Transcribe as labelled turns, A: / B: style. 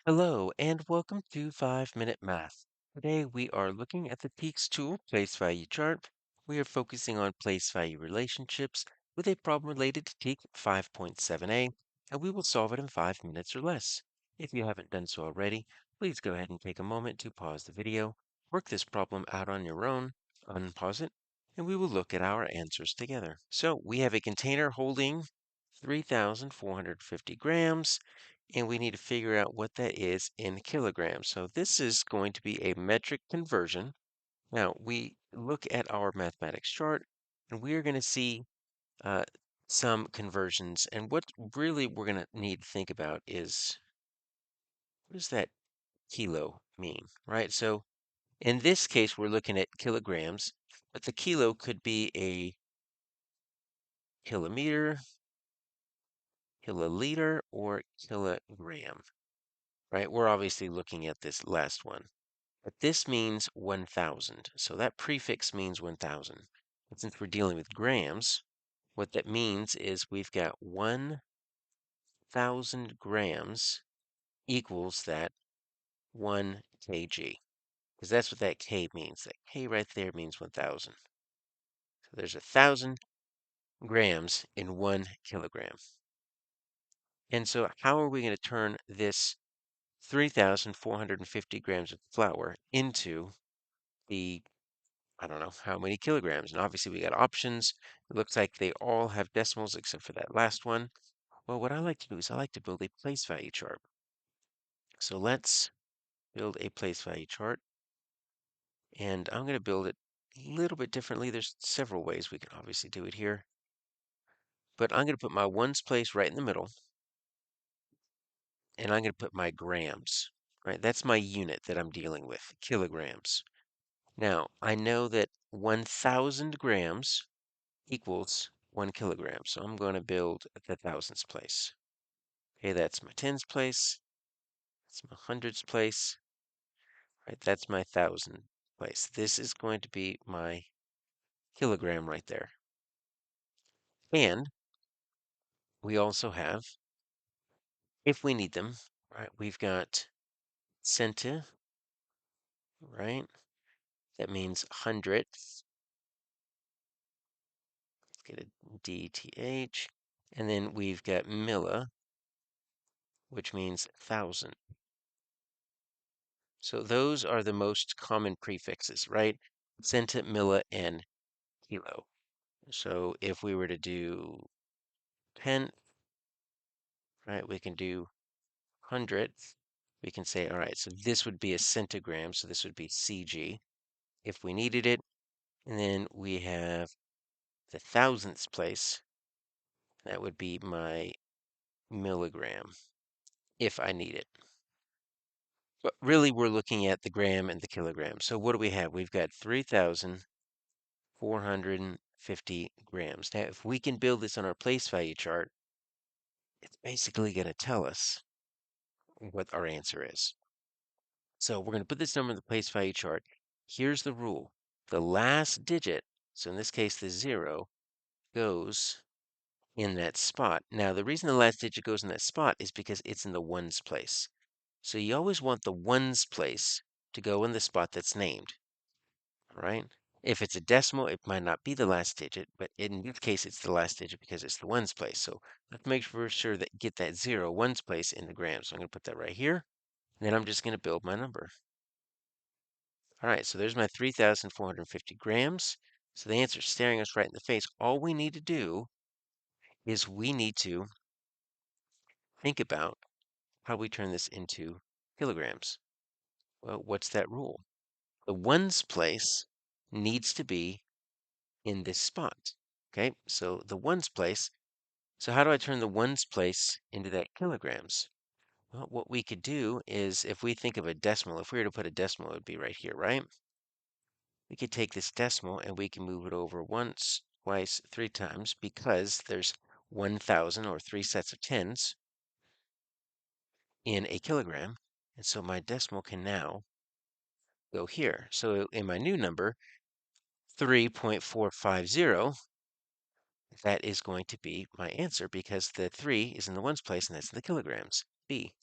A: Hello and welcome to 5 Minute Math. Today we are looking at the TEKS tool place value chart. We are focusing on place value relationships with a problem related to TEK 5.7a, and we will solve it in 5 minutes or less. If you haven't done so already, please go ahead and take a moment to pause the video, work this problem out on your own, unpause it, and we will look at our answers together. So we have a container holding 3,450 grams, and we need to figure out what that is in kilograms. So this is going to be a metric conversion. Now we look at our mathematics chart, and we are going to see uh, some conversions. And what really we're going to need to think about is what does that kilo mean, right? So in this case, we're looking at kilograms, but the kilo could be a kilometer, kiloliter, or kilogram, right? We're obviously looking at this last one. But this means 1,000. So that prefix means 1,000. And since we're dealing with grams, what that means is we've got 1,000 grams equals that 1 kg. Because that's what that K means. That K right there means 1,000. So there's 1,000 grams in 1 kilogram. And so how are we going to turn this 3,450 grams of flour into the I don't know how many kilograms. And obviously we got options. It looks like they all have decimals except for that last one. Well, what I like to do is I like to build a place value chart. So let's build a place value chart. And I'm going to build it a little bit differently. There's several ways we can obviously do it here. But I'm going to put my ones place right in the middle. And I'm going to put my grams, right? That's my unit that I'm dealing with, kilograms. Now, I know that 1,000 grams equals 1 kilogram. So I'm going to build the thousands place. Okay, that's my tens place. That's my hundreds place. Right, that's my thousand place. This is going to be my kilogram right there. And we also have, if we need them, right, we've got centi, right? That means hundredths. Let's get a DTH. And then we've got milli, which means thousand. So those are the most common prefixes, right? Centi, milli, and kilo. So if we were to do tenth, right, we can do hundredth. We can say, all right, so this would be a centigram, so this would be CG if we needed it. And then we have the thousandths place. That would be my milligram if I need it. But really, we're looking at the gram and the kilogram. So what do we have? We've got 3,450 grams. Now, if we can build this on our place value chart, it's basically going to tell us what our answer is. So we're going to put this number in the place value chart. Here's the rule. The last digit, so in this case the 0, goes in that spot. Now the reason the last digit goes in that spot is because it's in the ones place. So you always want the ones place to go in the spot that's named, right? If it's a decimal, it might not be the last digit, but in this case, it's the last digit because it's the ones place. So let's make sure that get that 0 ones place in the grams. So I'm going to put that right here. And then I'm just going to build my number. All right, so there's my 3,450 grams. So the answer is staring us right in the face. All we need to do is we need to think about how we turn this into kilograms. Well, what's that rule? The ones place needs to be in this spot. Okay, so the ones place. So how do I turn the ones place into that kilograms? Well, what we could do is if we think of a decimal, if we were to put a decimal, it would be right here, right? We could take this decimal and we can move it over once, twice, 3 times because there's 1,000 or 3 sets of tens in a kilogram. And so my decimal can now go here. So in my new number, 3.450, that is going to be my answer because the 3 is in the ones place and that's in the kilograms, B.